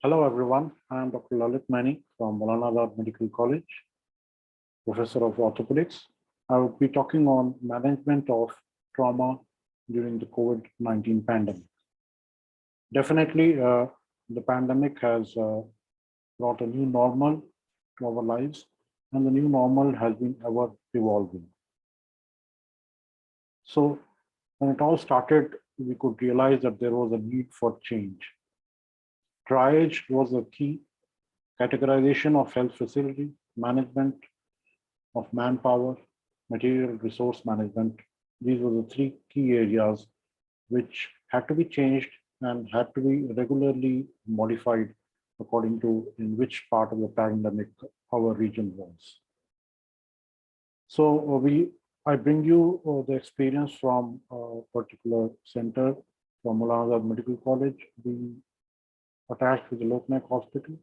Hello everyone, I am Dr. Lalit Maini from Dr.Lalit Medical College, Professor of Orthopaedics. I will be talking on management of trauma during the COVID-19 pandemic. Definitely, the pandemic has brought a new normal to our lives, and the new normal has been ever evolving. So when it all started, we could realize that there was a need for change. Triage was a key: categorization of health facility, management of manpower, material resource management. These were the three key areas which had to be changed and had to be regularly modified according to in which part of the pandemic our region was. So I bring you the experience from a particular center from Dr.Lalit Medical College. We attached with the Loknaik Hospital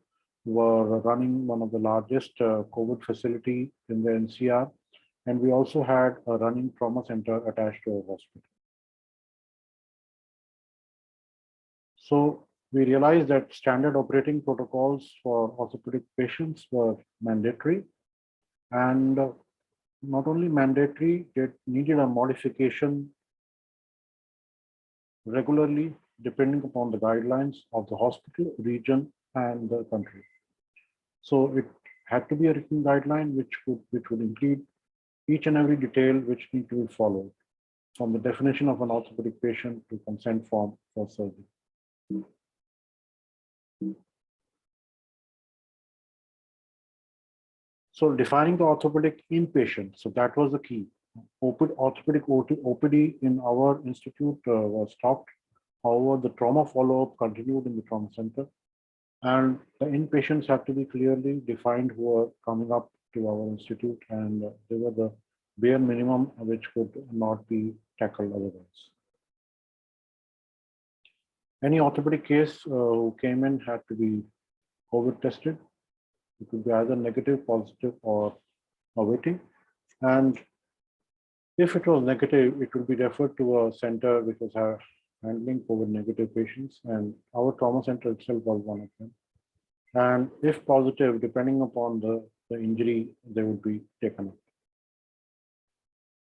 were running one of the largest COVID facility in the NCR, and we also had a running trauma center attached to our hospital. So we realized that standard operating protocols for orthopedic patients were mandatory, and not only mandatory, it needed a modification regularly depending upon the guidelines of the hospital, region, and the country. So it had to be a written guideline which would include each and every detail which need to be followed, from the definition of an orthopedic patient to consent form for surgery. So defining the orthopedic inpatient, so that was the key. Orthopedic OPD in our institute was stopped. However, the trauma follow-up continued in the trauma center, and the inpatients had to be clearly defined who are coming up to our institute, and they were the bare minimum which could not be tackled otherwise. Any orthopedic case who came in had to be COVID tested. It could be either negative, positive, or awaiting. And if it was negative, it would be referred to a center which was handling COVID negative patients, and our trauma center itself was one of them. And if positive, depending upon the injury, they would be taken up.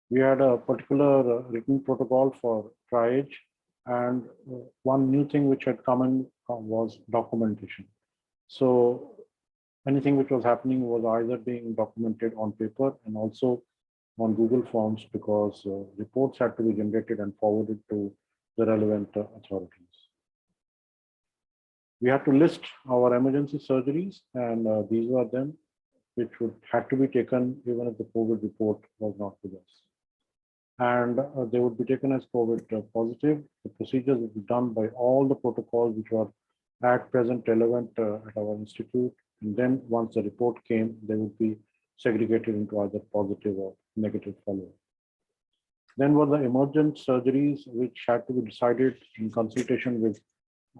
We had a particular written protocol for triage, and one new thing which had come in was documentation. So anything which was happening was either being documented on paper and also on Google Forms, because reports had to be generated and forwarded to the relevant authorities. We had to list our emergency surgeries, and these were them which had to be taken even if the COVID report was not with us. And they would be taken as COVID positive. The procedures would be done by all the protocols which were at present relevant at our institute. And then once the report came, they would be segregated into either positive or negative follow-up. Then were the emergent surgeries, which had to be decided in consultation with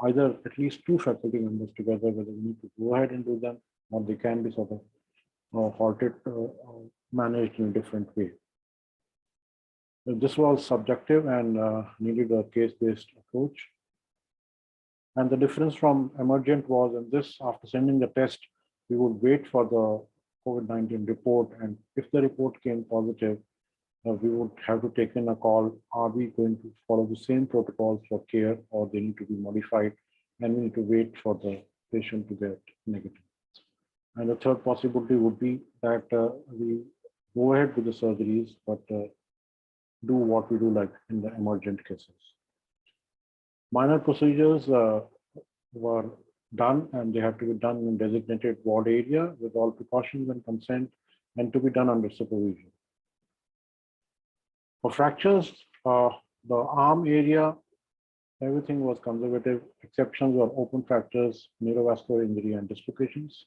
either at least two faculty members together, whether we need to go ahead and do them, or they can be sort of halted, managed in a different way. This was subjective and needed a case-based approach. And the difference from emergent was in this: after sending the test, we would wait for the COVID-19 report, and if the report came positive, we would have to take in a call: are we going to follow the same protocols for care, or they need to be modified, and we need to wait for the patient to get negative. And the third possibility would be that we go ahead with the surgeries, but do what we do like in the emergent cases. Minor procedures were done, and they had to be done in designated ward area with all precautions and consent, and to be done under supervision. For fractures, the arm area, everything was conservative. Exceptions were open fractures, neurovascular injury, and dislocations.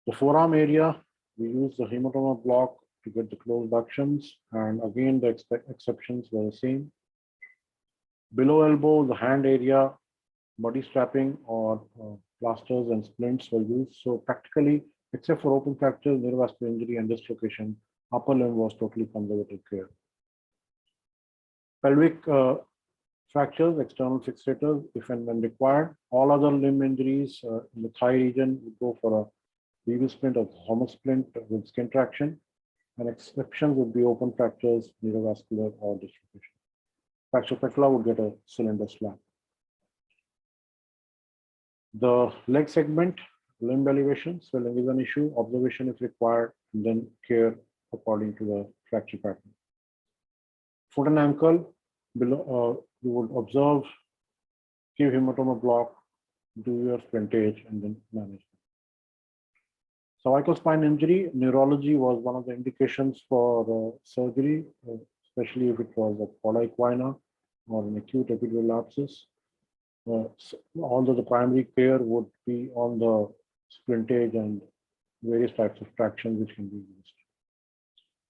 The forearm area, we used the hematoma block to get the closed ductions, and again the exceptions were the same. Below elbow, the hand area, body strapping or plasters and splints were used. So practically, except for open fractures, neurovascular injury, and dislocation, upper limb was totally conservative care. Pelvic fractures, external fixators, if and when required. All other limb injuries in the thigh region would go for a PV splint or homosplint with skin traction, and exceptions would be open fractures, neurovascular, or dislocation. Fracture patella would get a cylinder slab. The leg segment, limb elevation, swelling is an issue, observation if required, and then care according to the fracture pattern. Foot and ankle, below, you would observe, give hematoma block, do your splintage, and then manage. Cervical spine injury, neurology was one of the indications for surgery, especially if it was a polyquina or an acute epidural abscess. Although the primary care would be on the splintage and various types of traction which can be used.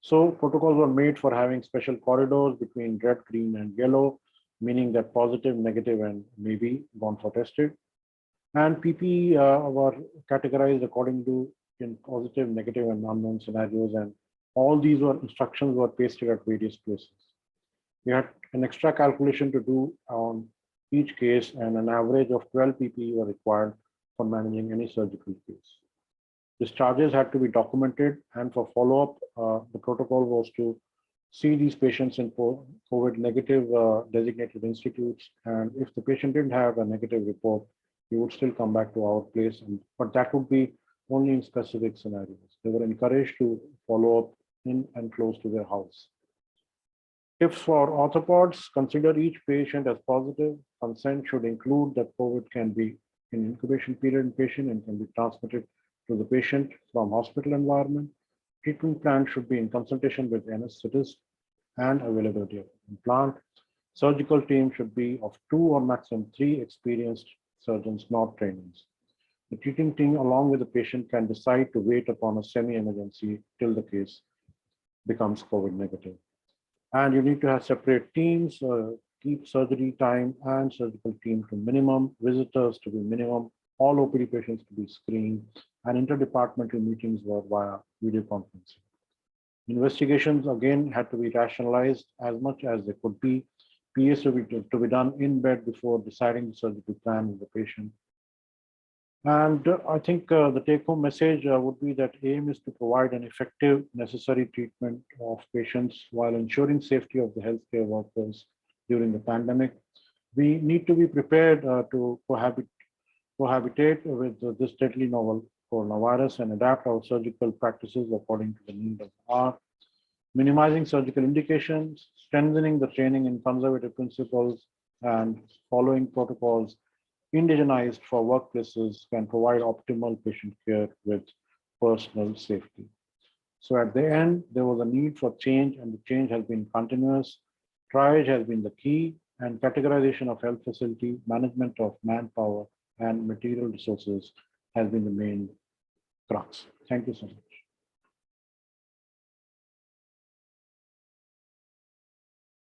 So protocols were made for having special corridors between red, green, and yellow, meaning that positive, negative, and maybe gone for tested. And PP were categorized according to in positive, negative, and unknown scenarios, and all these instructions were pasted at various places. We had an extra calculation to do on each case, and an average of 12 PPE were required for managing any surgical case. Discharges had to be documented, and for follow-up, the protocol was to see these patients in COVID negative designated institutes, and if the patient didn't have a negative report, he would still come back to our place, but that would be only in specific scenarios. They were encouraged to follow up in and close to their house. Tips for orthopods: consider each patient as positive. Consent should include that COVID can be in incubation period in patient and can be transmitted to the patient from hospital environment. Treatment plan should be in consultation with anesthetist and availability of implant. Surgical team should be of 2 or maximum 3 experienced surgeons, not trainees. The treating team along with the patient can decide to wait upon a semi-emergency till the case becomes COVID negative. And you need to have separate teams, keep surgery time and surgical team to minimum, visitors to be minimum, all OPD patients to be screened, and interdepartmental meetings were via video conferencing. Investigations again had to be rationalized as much as they could be. PAs to be done in bed before deciding the surgical plan with the patient. And I think the take-home message would be that aim is to provide an effective, necessary treatment of patients while ensuring safety of the healthcare workers during the pandemic. We need to be prepared to cohabitate with this deadly novel coronavirus and adapt our surgical practices according to the need of the hour, minimizing surgical indications, strengthening the training in conservative principles, and following protocols indigenized for workplaces can provide optimal patient care with personal safety. So at the end, there was a need for change, and the change has been continuous. Triage has been the key, and categorization of health facility, management of manpower, and material resources has been the main crux. Thank you so much.